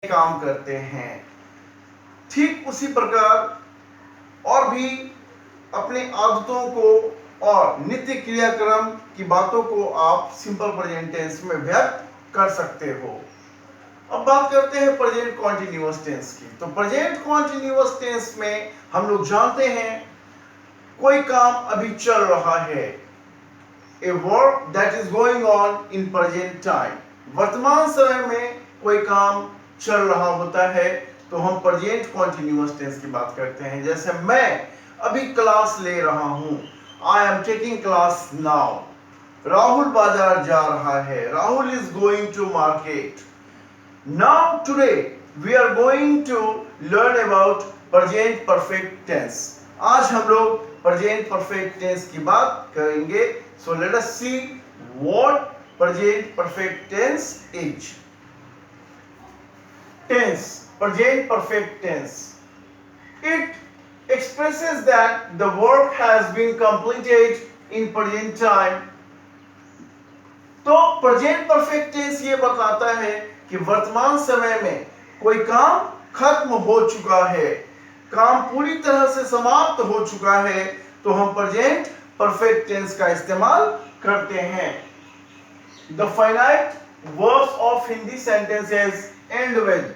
काम करते हैं। ठीक उसी प्रकार और भी अपने आदतों को और नित्य क्रियाक्रम की बातों को आप सिंपल प्रेजेंट टेंस में व्यक्त कर सकते हो। अब बात करते हैं प्रेजेंट कॉन्टिन्यूअस टेंस की। तो प्रेजेंट कॉन्टिन्यूअस टेंस में हम लोग जानते हैं कोई काम अभी चल रहा है, a work that is going on in present time. वर्तमान समय में कोई काम चल रहा होता है तो हम प्रेजेंट कॉन्टिन्यूअस टेंस की बात करते हैं। जैसे मैं अभी क्लास ले रहा हूं, I am taking class now. Rahul बाजार जा रहा है, Rahul is going to market. Now today we are going to learn about present perfect tense. आज हम लोग प्रेजेंट परफेक्ट टेंस की बात करेंगे। So let us see what present perfect tense is. Tense, present perfect tense. It expresses that the work has been completed in present time. तो present perfect tense ये बताता है कि वर्तमान समय में कोई काम खत्म हो चुका है, काम पूरी तरह से समाप्त हो चुका है, तो हम present perfect tense का इस्तेमाल करते हैं। The finite verbs of Hindi sentences end with।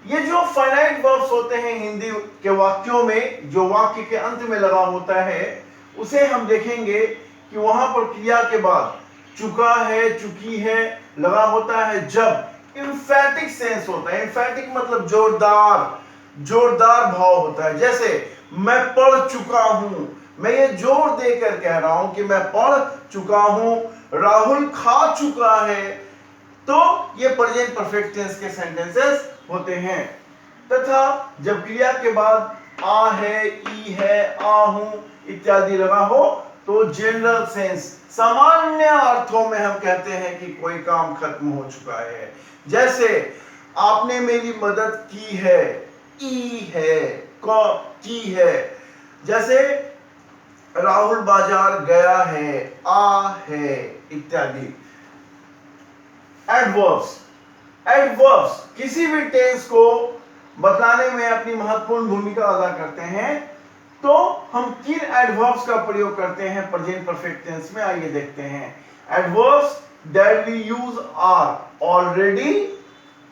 ये जो फाइनाइट वर्ब्स होते हैं हिंदी के वाक्यों में, जो वाक्य के अंत में लगा होता है, उसे हम देखेंगे कि वहां पर क्रिया के बाद चुका है, चुकी है लगा होता है जब एम्फैटिक सेंस होता है। एम्फैटिक मतलब जोरदार भाव होता है। जैसे मैं पढ़ चुका हूं, मैं ये जोर देकर कह रहा हूं कि मैं पढ़ चुका हूं। राहुल खा चुका है। तो ये प्रेजेंट परफेक्ट टेंस के सेंटेंसेस होते हैं। तथा जब क्रिया के बाद आ है, ई है, आ हूं इत्यादि लगा हो तो जनरल सेंस, सामान्य अर्थों में हम कहते हैं कि कोई काम खत्म हो चुका है। जैसे आपने मेरी मदद की है, ई है, की है। जैसे राहुल बाजार गया है, आ है इत्यादि। एडवर्ब्स, एडवर्ब्स किसी भी टेंस को बतलाने में अपनी महत्वपूर्ण भूमिका अदा करते हैं। तो हम किन एडवर्ब्स का प्रयोग करते हैं प्रेजेंट परफेक्ट टेंस में, आइए देखते हैं। Adverbs that we use are already,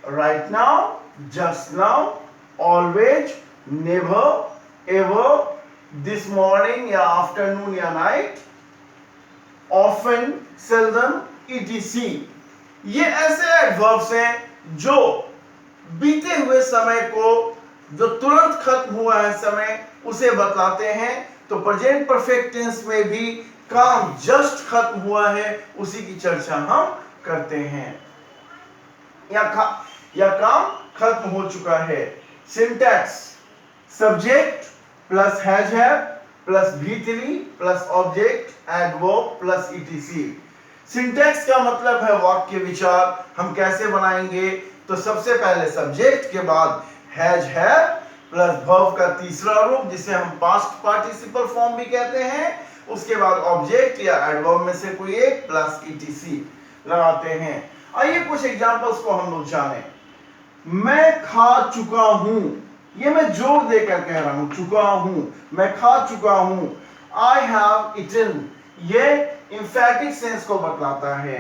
right now, just now, always, never, ever, this morning या आफ्टरनून या नाइट, ऑफन, सेल्डम, etc। ये ऐसे एडवर्ब्स हैं जो बीते हुए समय को, जो तुरंत खत्म हुआ है समय, उसे बतलाते हैं। तो प्रेजेंट परफेक्ट टेंस में भी काम जस्ट खत्म हुआ है उसी की चर्चा हम करते हैं, या काम खत्म हो चुका है। Syntax, subject plus has have plus V3 plus object adverb plus etc। Syntax का मतलब है वाक्य विचार। हम कैसे बनाएंगे? तो सबसे पहले सब्जेक्ट के बाद हैज हैव प्लस वर्ब का तीसरा रूप जिसे हम पास्ट पार्टिसिपल फॉर्म भी कहते हैं, उसके बाद ऑब्जेक्ट या एडवर्ब में से कोई एक प्लस etc लगाते हैं। आइए कुछ एग्जांपल्स को हम लोग जानें। मैं खा चुका हूं, ये मैं जोर देकर कह रहा हूं, चुका हूं, मैं खा चुका हूं। आई हैव ईटन, ये एम्फैटिक सेंस को बतलाता है।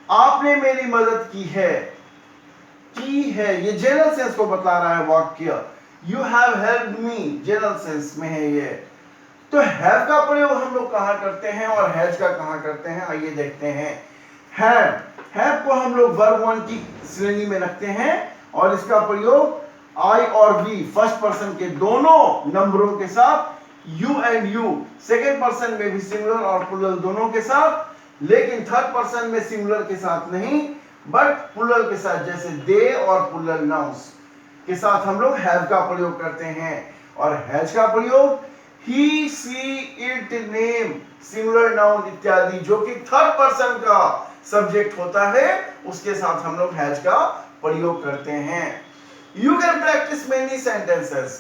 आपने मेरी मदद की है ये जनरल सेंस को बतला रहा है वाक्य। You have helped me general sense में है ये। तो हैव का प्रयोग हम लोग कहां करते हैं और हैज का कहां करते हैं, आइए देखते हैं। हैव को हम लोग वर्ब 1 की श्रेणी में रखते हैं और इसका प्रयोग आई और वी फर्स्ट पर्सन के दोनों नंबरों के साथ, you and you second person में भी सिंगुलर और प्लूरल दोनों के साथ, लेकिन थर्ड पर्सन में सिंगुलर के साथ नहीं बट प्लूरल के साथ, जैसे दे और प्लूरल नाउन्स के साथ हम लोग हैव का प्रयोग करते हैं। और हैज का प्रयोग ही, सी, इट, नेम, सिंगुलर नाउन इत्यादि जो कि थर्ड पर्सन का सब्जेक्ट होता है उसके साथ हम लोग हैज का प्रयोग करते हैं। You can practice many sentences.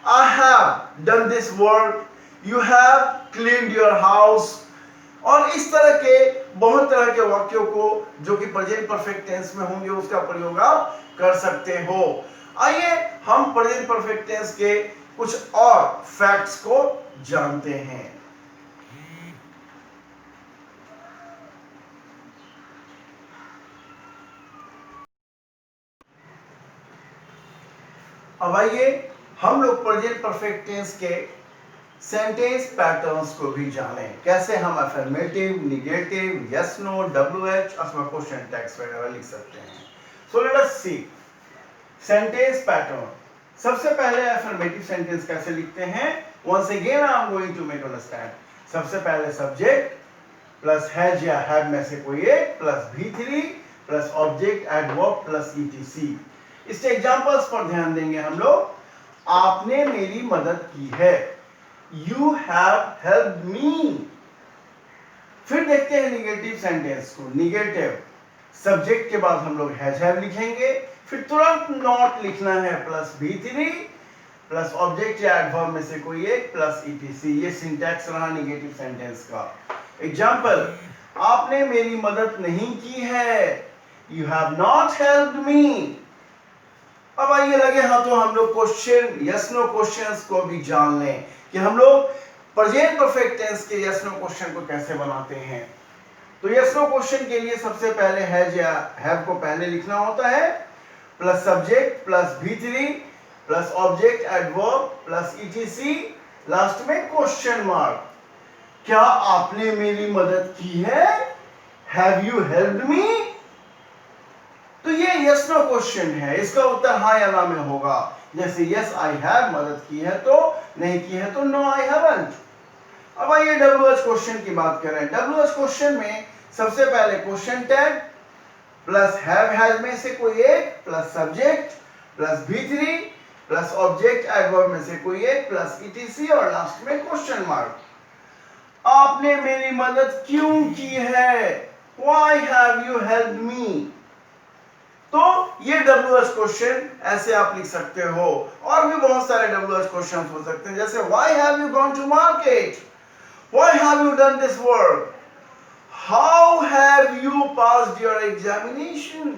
I have done this work. You have cleaned your house. और इस तरह के बहुत तरह के वाक्यों को जो कि प्रेजेंट परफेक्ट टेंस में होंगे उसका प्रयोग आप कर सकते हो। आइए हम प्रेजेंट परफेक्ट टेंस के कुछ और फैक्ट्स को जानते हैं। अब आइए हम लोग प्रेजेंट परफेक्ट टेंस के सेंटेंस पैटर्न्स को भी जानें। कैसे हम affirmative, negative, yes no, WH अथवा क्वेश्चन टैग्स वगैरह लिख सकते हैं। So let us see sentence pattern. सबसे पहले अफर्मेटिव सेंटेंस कैसे लिखते हैं? Once again I am going to make understand. सबसे पहले सब्जेक्ट प्लस हैज या हैव में से कोई एक plus V3 plus object adverb plus ETC। इसके एग्जांपल्स पर ध्यान देंगे हम लोग। आपने मेरी मदद की है, You have helped me। फिर देखते हैं निगेटिव सेंटेंस को। निगेटिव सब्जेक्ट के बाद हम लोग हैज हैव लिखेंगे, फिर तुरंत नॉट लिखना है प्लस V3 प्लस ऑब्जेक्ट या एडवर्ब में से कोई एक प्लस ETC। ये सिंटैक्स रहा निगेटिव सेंटेंस का। एग्जाम्पल, आपने मेरी मदद नहीं की है, You have not helped me। अब आइए लगे हाँ तो हम लोग क्वेश्चन यस नो क्वेश्चंस को भी जान लें कि हम लोग प्रेजेंट परफेक्ट टेंस के यस नो क्वेश्चन को कैसे बनाते हैं। तो यस नो क्वेश्चन के लिए सबसे पहले हैज या हैव को पहले लिखना होता है, plus subject plus V3 plus object adverb plus ETC, last में क्वेश्चन मार्क। क्या आपने मेरी मदद की है? Have you helped me? तो ये यस नो क्वेश्चन है, इसका उत्तर हाँ या ना में होगा। जैसे यस आई हैव मदद की है तो, नहीं की है तो नो आई हैवंट। अब आइए WH क्वेश्चन की बात करें। WH क्वेश्चन में सबसे पहले question tag plus have has में से कोई एक plus subject plus V3 plus object adverb में से कोई एक प्लस ETC और लास्ट में क्वेश्चन मार्क। आपने मेरी मदद क्यों की है? Why have you helped me? तो ये WH क्वेश्चन ऐसे आप लिख सकते हो। और भी बहुत सारे WH क्वेश्चन हो सकते हैं, जैसे why have you gone to market? Why have you done this work? How have you passed your examination?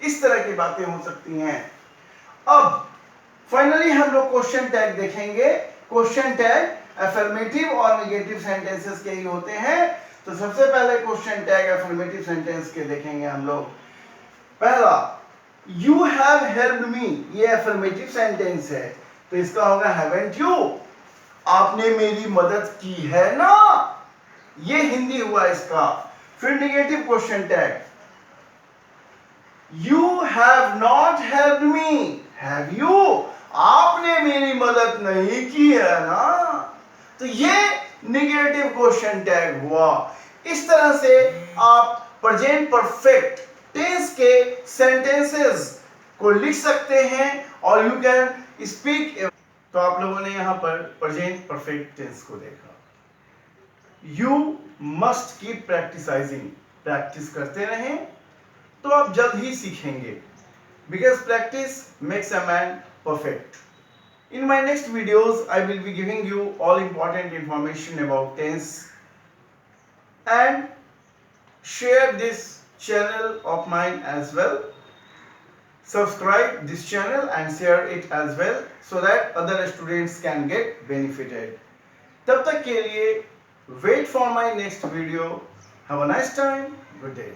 इस तरह की बातें हो सकती हैं। अब फाइनली हम लोग क्वेश्चन टैग देखेंगे। क्वेश्चन टैग अफर्मेटिव और निगेटिव सेंटेंसेस के ही होते हैं। तो सबसे पहले क्वेश्चन टैग अफर्मेटिव सेंटेंस के देखेंगे हम लोग। पहला, You have helped me, ये अफर्मेटिव सेंटेंस है, तो इसका होगा haven't you? आपने मेरी मदद की है ना, ये हिंदी हुआ इसका। फिर negative question tag, You have not helped me, have you? आपने मेरी मदद नहीं की है ना, तो ये निगेटिव क्वेश्चन टैग हुआ। इस तरह से आप प्रेजेंट परफेक्ट टेंस के सेंटेंसेस को लिख सकते हैं और यू कैन स्पीक। तो आप लोगों ने यहां पर प्रेजेंट परफेक्ट टेंस को देखा। यू मस्ट कीप प्रैक्टिसाइजिंग, प्रैक्टिस करते रहें तो आप जल्द ही सीखेंगे। Because practice makes a man perfect. In my next videos, I will be giving you all important information about tense and share this channel of mine as well. Subscribe this channel and share it as well so that other students can get benefited. तब तक के लिए wait for my next video. Have a nice time. Good day.